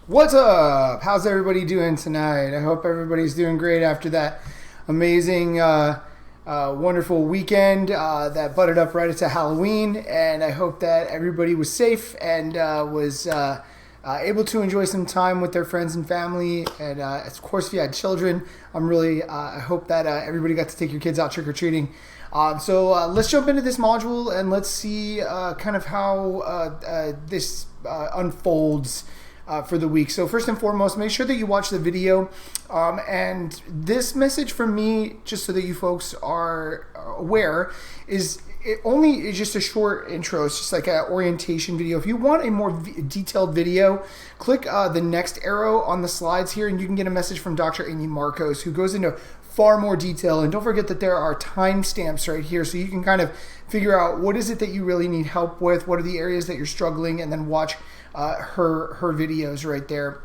What's up? How's everybody doing tonight? I hope everybody's doing great after that amazing, wonderful weekend that butted up right into Halloween. And I hope that everybody was safe and was able to enjoy some time with their friends and family. And of course, if you had children, I hope that everybody got to take your kids out trick-or-treating. So let's jump into this module and let's see kind of how this unfolds for the week. So first and foremost, make sure that you watch the video. And this message from me, just so that you folks are aware, is just a short intro. It's just like an orientation video. If you want a more detailed video, click the next arrow on the slides here, and you can get a message from Dr. Amy Marcos, who goes into far more detail. And don't forget that there are timestamps right here, so you can kind of figure out what is it that you really need help with, what are the areas that you're struggling, and then watch her videos right there.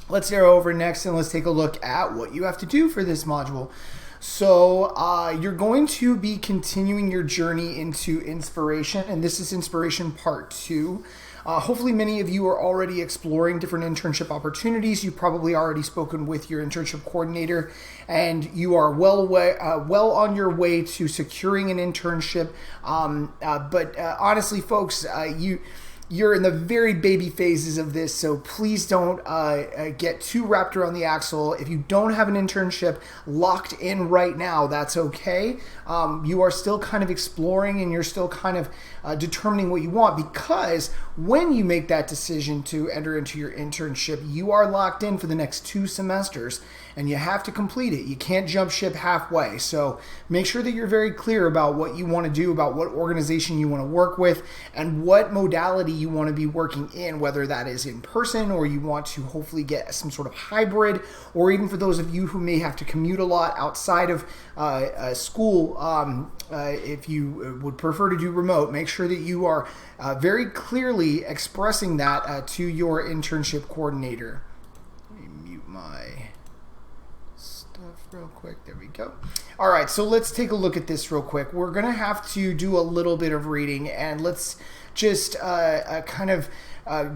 Let's arrow over next and let's take a look at what you have to do for this module. So you're going to be continuing your journey into inspiration, and this is inspiration part 2. Hopefully many of you are already exploring different internship opportunities. You've probably already spoken with your internship coordinator, and you are well on your way to securing an internship. But honestly, folks, you're in the very baby phases of this, so please don't get too wrapped around the axle. If you don't have an internship locked in right now, that's okay. You are still kind of exploring and you're still kind of determining what you want, because when you make that decision to enter into your internship, you are locked in for the next 2 semesters and you have to complete it. You can't jump ship halfway. So make sure that you're very clear about what you want to do, about what organization you want to work with, and what modality you want to be working in, whether that is in person or you want to hopefully get some sort of hybrid, or even for those of you who may have to commute a lot outside of school, if you would prefer to do remote, make sure that you are very clearly expressing that to your internship coordinator. Let me mute my stuff real quick. There we go. All right, so let's take a look at this real quick. We're going to have to do a little bit of reading, and let's just kind of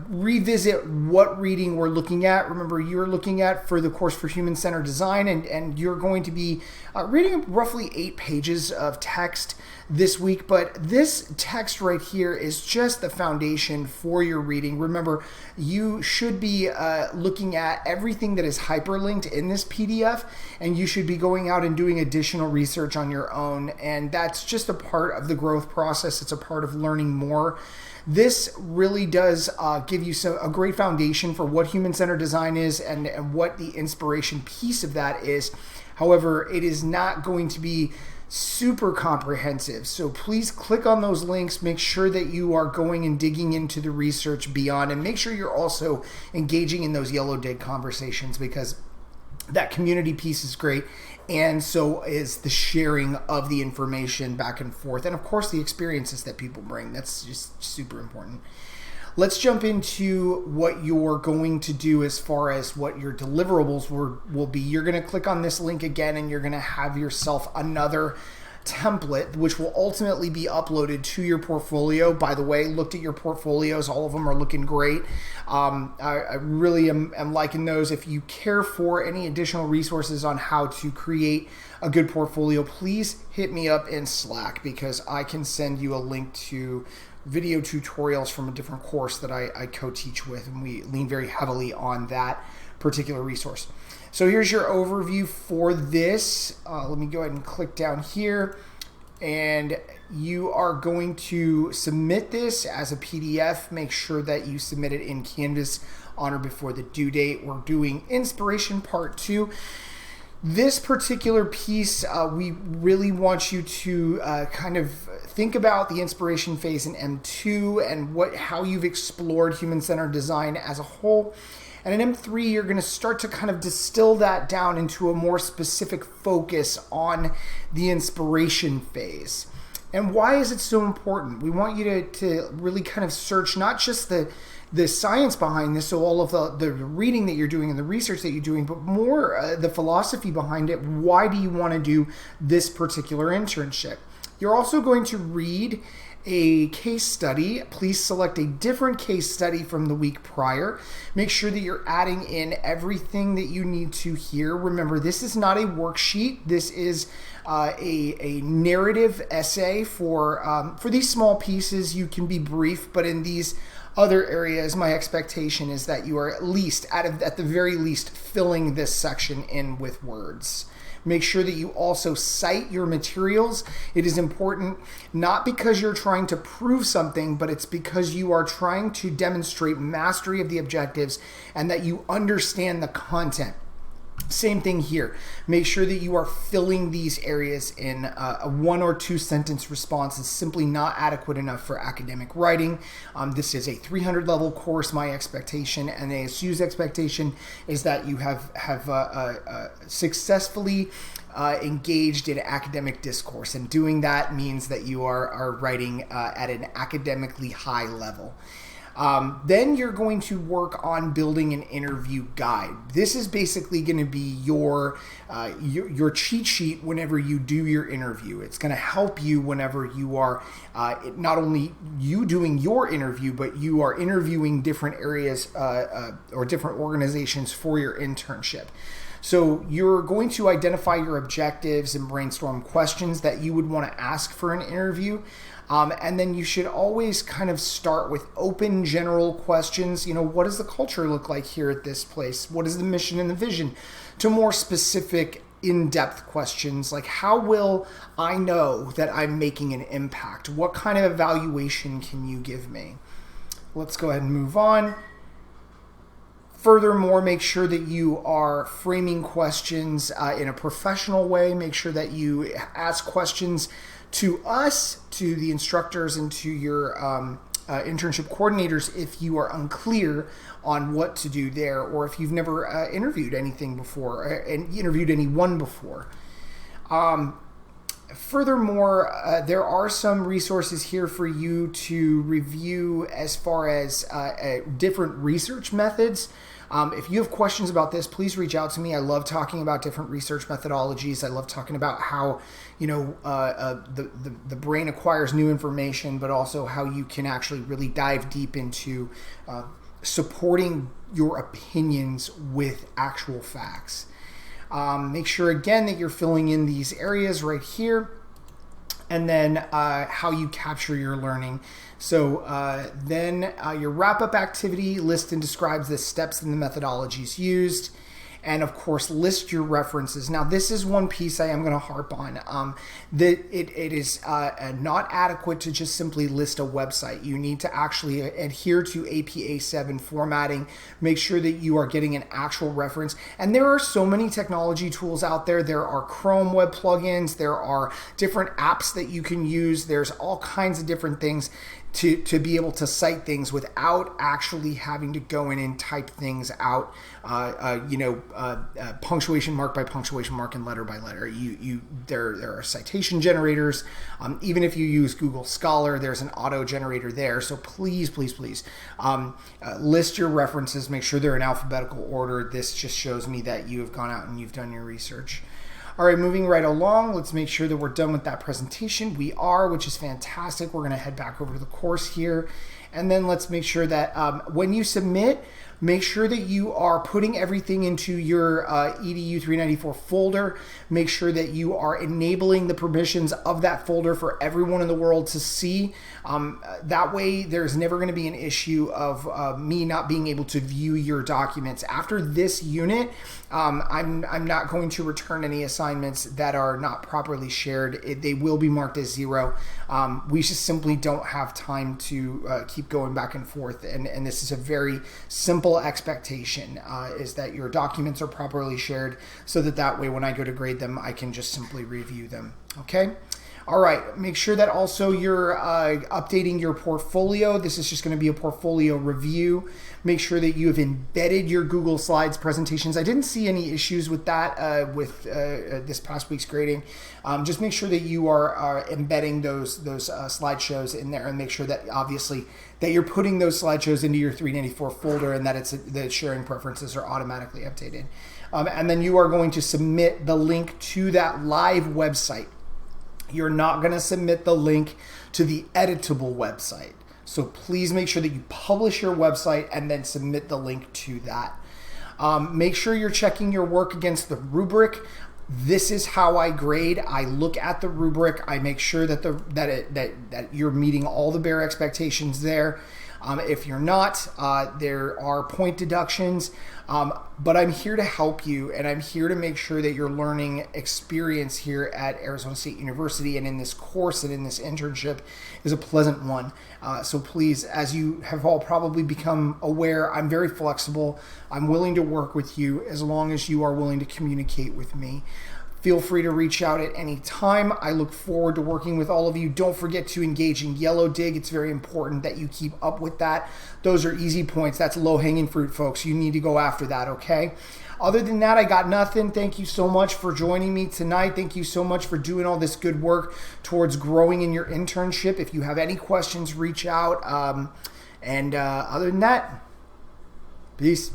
revisit what reading we're looking at. Remember, you're looking at for the course for human-centered design, and you're going to be reading roughly 8 pages of text this week, but this text right here is just the foundation for your reading. Remember, you should be looking at everything that is hyperlinked in this PDF, and you should be going out and doing additional research on your own, and that's just a part of the growth process. It's a part of learning more. This really does give you a great foundation for what human-centered design is and what the inspiration piece of that is. However, it is not going to be super comprehensive. So please click on those links. Make sure that you are going and digging into the research beyond, and make sure you're also engaging in those yellow dig conversations, because that community piece is great, and so is the sharing of the information back and forth, and of course the experiences that people bring. That's just super important. Let's jump into what you're going to do as far as what your deliverables will be. You're going to click on this link again, and you're going to have yourself another template, which will ultimately be uploaded to your portfolio. By the way, looked at your portfolios. All of them are looking great. I really am liking those. If you care for any additional resources on how to create a good portfolio, please hit me up in Slack, because I can send you a link to video tutorials from a different course that I co-teach with, and we lean very heavily on that particular resource. So here's your overview for this. Let me go ahead and click down here, and you are going to submit this as a PDF. Make sure that you submit it in Canvas on or before the due date. We're doing inspiration part 2. This particular piece, we really want you to kind of think about the inspiration phase in M2 and how you've explored human-centered design as a whole. And in M3, you're going to start to kind of distill that down into a more specific focus on the inspiration phase. And why is it so important? We want you to really kind of search not just the science behind this, so all of the reading that you're doing and the research that you're doing, but more the philosophy behind it. Why do you want to do this particular internship? You're also going to read a case study, please select a different case study from the week prior. Make sure that you're adding in everything that you need to here. Remember, this is not a worksheet. This is a narrative essay for these small pieces. You can be brief, but in these other areas, my expectation is that you are at the very least, filling this section in with words. Make sure that you also cite your materials. It is important not because you're trying to prove something, but it's because you are trying to demonstrate mastery of the objectives and that you understand the content. Same thing here. Make sure that you are filling these areas in. A 1 or 2 sentence response is simply not adequate enough for academic writing. This is a 300 level course. My expectation and ASU's expectation is that you have successfully engaged in academic discourse, and doing that means that you are writing at an academically high level. Then you're going to work on building an interview guide. This is basically going to be your cheat sheet whenever you do your interview. It's going to help you whenever you are not only you doing your interview, but you are interviewing different areas or different organizations for your internship. So you're going to identify your objectives and brainstorm questions that you would want to ask for an interview. And then you should always kind of start with open general questions. What does the culture look like here at this place? What is the mission and the vision? To more specific, in-depth questions like, how will I know that I'm making an impact? What kind of evaluation can you give me? Let's go ahead and move on. Furthermore, make sure that you are framing questions in a professional way. Make sure that you ask questions to us, to the instructors, and to your internship coordinators if you are unclear on what to do there, or if you've never interviewed anything before and interviewed anyone before. Furthermore, there are some resources here for you to review as far as different research methods. If you have questions about this, please reach out to me. I love talking about different research methodologies. I love talking about how the brain acquires new information, but also how you can actually really dive deep into supporting your opinions with actual facts. Make sure again that you're filling in these areas right here, and then how you capture your learning. So then your wrap-up activity lists and describes the steps and the methodologies used. And of course, list your references. Now, this is one piece I am going to harp on. That it is not adequate to just simply list a website. You need to actually adhere to APA 7 formatting. Make sure that you are getting an actual reference. And there are so many technology tools out there. There are Chrome web plugins. There are different apps that you can use. There's all kinds of different things to be able to cite things without actually having to go in and type things out, punctuation mark by punctuation mark and letter by letter. There are citation generators. Even if you use Google Scholar, there's an auto generator there. So please list your references. Make sure they're in alphabetical order. This just shows me that you have gone out and you've done your research. All right, moving right along, let's make sure that we're done with that presentation. We are, which is fantastic. We're going to head back over to the course here. And then let's make sure that when you submit, make sure that you are putting everything into your EDU 394 folder. Make sure that you are enabling the permissions of that folder for everyone in the world to see. That way, there's never going to be an issue of me not being able to view your documents. After this unit, I'm not going to return any assignments that are not properly shared. They will be marked as 0. We just simply don't have time to keep going back and forth. And this is a very simple expectation, is that your documents are properly shared so that way when I go to grade them, I can just simply review them. Okay? All right, make sure that also you're updating your portfolio. This is just going to be a portfolio review. Make sure that you have embedded your Google Slides presentations. I didn't see any issues with that with this past week's grading. Just make sure that you are embedding those slideshows in there, and make sure that obviously that you're putting those slideshows into your 394 folder, and that the sharing preferences are automatically updated. And then you are going to submit the link to that live website. you're not going to submit the link to the editable website. So please make sure that you publish your website and then submit the link to that. Make sure you're checking your work against the rubric. This is how I grade. I look at the rubric. I make sure that that you're meeting all the bare expectations there. If you're not, there are point deductions, but I'm here to help you, and I'm here to make sure that your learning experience here at Arizona State University and in this course and in this internship is a pleasant one. So please, as you have all probably become aware, I'm very flexible. I'm willing to work with you as long as you are willing to communicate with me. Feel free to reach out at any time. I look forward to working with all of you. Don't forget to engage in Yellow Dig. It's very important that you keep up with that. Those are easy points. That's low-hanging fruit, folks. You need to go after that, okay? Other than that, I got nothing. Thank you so much for joining me tonight. Thank you so much for doing all this good work towards growing in your internship. If you have any questions, reach out. Other than that, peace.